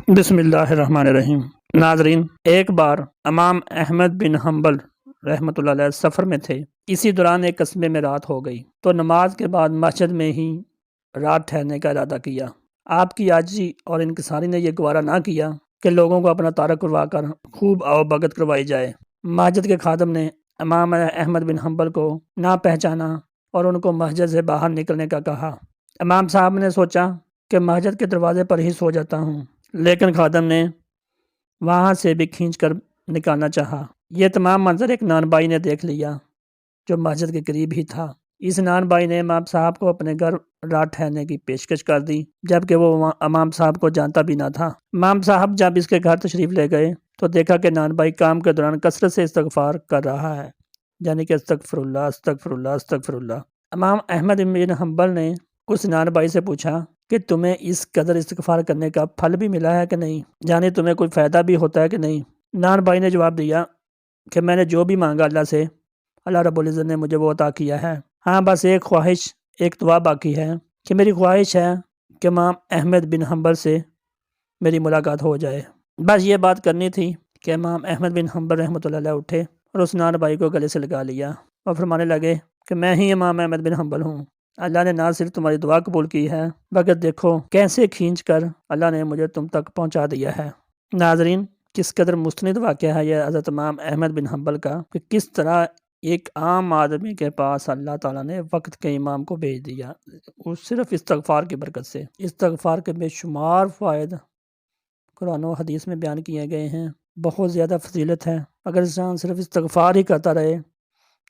بسم اللہ الرحمن الرحیم۔ ناظرین، ایک بار امام احمد بن حنبل رحمۃ اللہ علیہ سفر میں تھے۔ اسی دوران ایک قصبے میں رات ہو گئی تو نماز کے بعد مسجد میں ہی رات ٹھہرنے کا ارادہ کیا۔ آپ کی عاجزی اور انکساری نے یہ گوارا نہ کیا کہ لوگوں کو اپنا تارک کروا کر خوب آؤ بھگت کروائی جائے۔ مسجد کے خادم نے امام احمد بن حنبل کو نہ پہچانا اور ان کو مسجد سے باہر نکلنے کا کہا۔ امام صاحب نے سوچا کہ مسجد کے دروازے پر ہی سو جاتا ہوں، لیکن خادم نے وہاں سے بھی کھینچ کر نکالنا چاہا۔ یہ تمام منظر ایک نان بھائی نے دیکھ لیا جو مسجد کے قریب ہی تھا۔ اس نان بھائی نے امام صاحب کو اپنے گھر رات ٹھہرنے کی پیشکش کر دی، جبکہ وہ امام صاحب کو جانتا بھی نہ تھا۔ امام صاحب جب اس کے گھر تشریف لے گئے تو دیکھا کہ نان بھائی کام کے دوران کثرت سے استغفار کر رہا ہے، یعنی کہ استغفر اللہ استغفر اللہ استغفر اللہ۔ امام احمد بن حنبل نے اس نان بھائی سے پوچھا کہ تمہیں اس قدر استغفار کرنے کا پھل بھی ملا ہے کہ نہیں، یعنی تمہیں کوئی فائدہ بھی ہوتا ہے کہ نہیں؟ نان بھائی نے جواب دیا کہ میں نے جو بھی مانگا اللہ سے، اللہ رب العزت نے مجھے وہ عطا کیا ہے۔ ہاں، بس ایک خواہش، ایک دعا باقی ہے کہ میری خواہش ہے کہ امام احمد بن حنبل سے میری ملاقات ہو جائے۔ بس یہ بات کرنی تھی کہ امام احمد بن حنبل رحمۃ اللہ علیہ اٹھے اور اس نان بھائی کو گلے سے لگا لیا اور فرمانے لگے کہ میں ہی امام احمد بن حنبل ہوں۔ اللہ نے نہ صرف تمہاری دعا قبول کی ہے بلکہ دیکھو کیسے کھینچ کر اللہ نے مجھے تم تک پہنچا دیا ہے۔ ناظرین، کس قدر مستند واقعہ ہے یہ حضرت امام احمد بن حنبل کا کہ کس طرح ایک عام آدمی کے پاس اللہ تعالیٰ نے وقت کے امام کو بھیج دیا، وہ صرف استغفار کی برکت سے۔ استغفار کے بے شمار فوائد قرآن و حدیث میں بیان کیے گئے ہیں، بہت زیادہ فضیلت ہے۔ اگر انسان صرف استغفار ہی کرتا رہے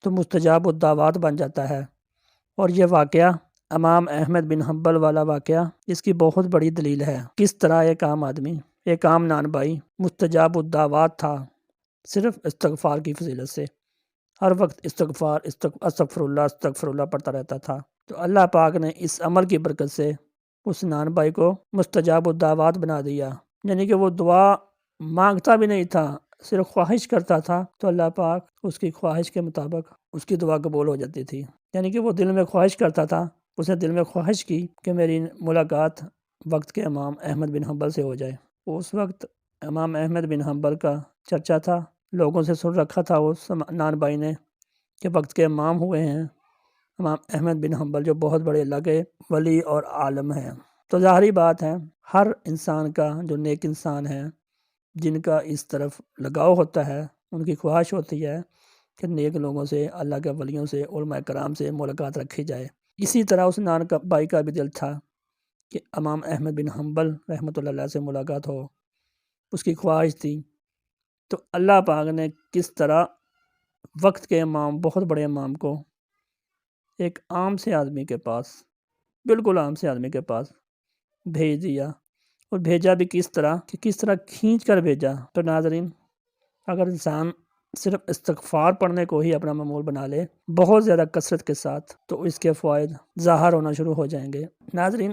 تو مستجاب الدعوات بن جاتا ہے، اور یہ واقعہ امام احمد بن حنبل والا واقعہ اس کی بہت بڑی دلیل ہے۔ کس طرح ایک عام آدمی، ایک عام نان بھائی مستجاب الدعوات تھا صرف استغفار کی فضیلت سے، ہر وقت استغفر اللہ پڑھتا رہتا تھا۔ تو اللہ پاک نے اس عمل کی برکت سے اس نان بھائی کو مستجاب الدعوات بنا دیا، یعنی کہ وہ دعا مانگتا بھی نہیں تھا، صرف خواہش کرتا تھا تو اللہ پاک اس کی خواہش کے مطابق اس کی دعا قبول ہو جاتی تھی۔ یعنی کہ وہ دل میں خواہش کرتا تھا، اس نے دل میں خواہش کی کہ میری ملاقات وقت کے امام احمد بن حنبل سے ہو جائے۔ اس وقت امام احمد بن حنبل کا چرچا تھا، لوگوں سے سن رکھا تھا اس نان بھائی نے کہ وقت کے امام ہوئے ہیں امام احمد بن حنبل، جو بہت بڑے اللہ کے ولی اور عالم ہیں۔ تو ظاہری بات ہے، ہر انسان کا جو نیک انسان ہے، جن کا اس طرف لگاؤ ہوتا ہے، ان کی خواہش ہوتی ہے کہ نیک لوگوں سے، اللہ کے ولیوں سے، علماء کرام سے ملاقات رکھی جائے۔ اسی طرح اس نان بھائی کا بھی دل تھا کہ امام احمد بن حنبل رحمۃ اللہ علیہ سے ملاقات ہو، اس کی خواہش تھی۔ تو اللہ پاک نے کس طرح وقت کے امام، بہت بڑے امام کو ایک عام سے آدمی کے پاس، بالکل عام سے آدمی کے پاس بھیج دیا، اور بھیجا بھی کس طرح کہ کس طرح کھینچ کر بھیجا۔ تو ناظرین، اگر انسان صرف استغفار پڑھنے کو ہی اپنا معمول بنا لے بہت زیادہ کثرت کے ساتھ، تو اس کے فوائد ظاہر ہونا شروع ہو جائیں گے۔ ناظرین،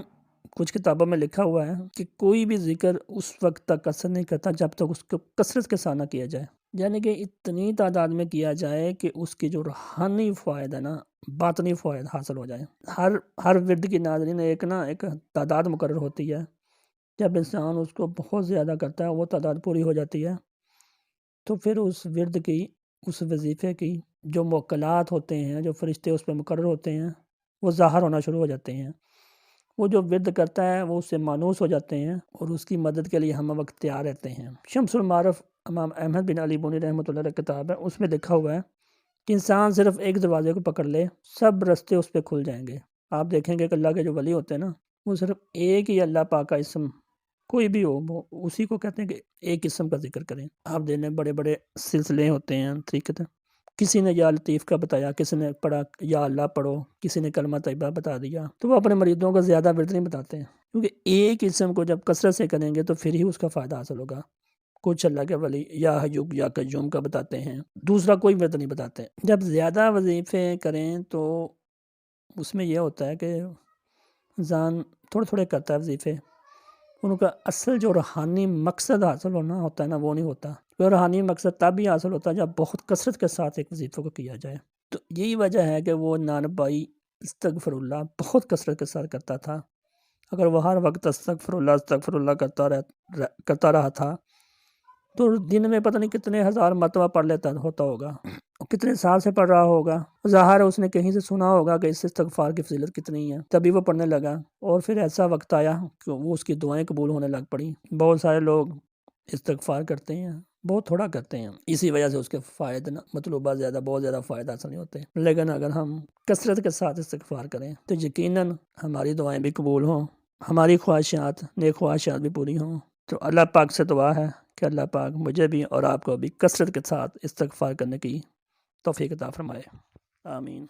کچھ کتابوں میں لکھا ہوا ہے کہ کوئی بھی ذکر اس وقت تک اثر نہیں کرتا جب تک اس کو کثرت کے ساتھ نہ کیا جائے، یعنی کہ اتنی تعداد میں کیا جائے کہ اس کی جو روحانی فوائد ہے نا، باطنی فوائد حاصل ہو جائیں۔ ہر ورد کی ناظرین ایک تعداد مقرر ہوتی ہے، جب انسان اس کو بہت زیادہ کرتا ہے، وہ تعداد پوری ہو جاتی ہے، تو پھر اس ورد کی، اس وظیفے کی جو موکلات ہوتے ہیں، جو فرشتے اس پہ مقرر ہوتے ہیں، وہ ظاہر ہونا شروع ہو جاتے ہیں۔ وہ جو ورد کرتا ہے وہ اس سے مانوس ہو جاتے ہیں اور اس کی مدد کے لیے ہم وقت تیار رہتے ہیں۔ شمس المعارف امام احمد بن علی بونی رحمۃ اللہ علیہ کتاب ہے، اس میں لکھا ہوا ہے کہ انسان صرف ایک دروازے کو پکڑ لے، سب رستے اس پہ کھل جائیں گے۔ آپ دیکھیں گے کہ اللہ کے جو ولی ہوتے ہیں نا، وہ صرف ایک ہی اللہ پاک کا اسم، کوئی بھی ہو، وہ اسی کو کہتے ہیں کہ ایک اسم کا ذکر کریں۔ آپ دیکھیں بڑے بڑے سلسلے ہوتے ہیں، طریقت، کسی نے یا لطیف کا بتایا، کسی نے پڑھا یا اللہ پڑھو، کسی نے کلمہ طیبہ بتا دیا، تو وہ اپنے مریدوں کو زیادہ ورد نہیں بتاتے ہیں، کیونکہ ایک اسم کو جب کثرت سے کریں گے تو پھر ہی اس کا فائدہ حاصل ہوگا۔ کچھ اللہ کے ولی یا حیوب یا قیوم کا بتاتے ہیں، دوسرا کوئی ورد نہیں بتاتے۔ جب زیادہ وظیفے کریں تو اس میں یہ ہوتا ہے کہ انسان تھوڑے تھوڑے کرتا ہے وظیفے، ان کا اصل جو روحانی مقصد حاصل ہونا ہوتا ہے نا، وہ نہیں ہوتا۔ روحانی مقصد تب بھی حاصل ہوتا ہے جب بہت کثرت کے ساتھ ایک وظیفے کو کیا جائے۔ تو یہی وجہ ہے کہ وہ نان بھائی استغفر اللہ بہت کثرت کے ساتھ کرتا تھا، اگر وہ ہر وقت استغفر اللہ کرتا رہا تھا تو دن میں پتہ نہیں کتنے ہزار مرتبہ پڑھ لیتا ہوتا ہوگا، کتنے سال سے پڑھ رہا ہوگا۔ ظاہر اس نے کہیں سے سنا ہوگا کہ اس استغفار کی فضیلت کتنی ہے، تبھی وہ پڑھنے لگا، اور پھر ایسا وقت آیا کہ وہ اس کی دعائیں قبول ہونے لگ پڑی۔ بہت سارے لوگ استغفار کرتے ہیں، بہت تھوڑا کرتے ہیں، اسی وجہ سے اس کے فائدے مطلوبہ بہت زیادہ فائدہ حاصل نہیں ہوتے۔ لیکن اگر ہم کثرت کے ساتھ استغفار کریں تو یقیناً ہماری دعائیں بھی قبول ہوں، ہماری خواہشات، نیک خواہشات بھی پوری ہوں۔ تو اللہ پاک سے دعا ہے کہ اللہ پاک مجھے بھی اور آپ کو بھی کثرت کے ساتھ استغفار کرنے کی توفیق عطا فرمائے، آمین۔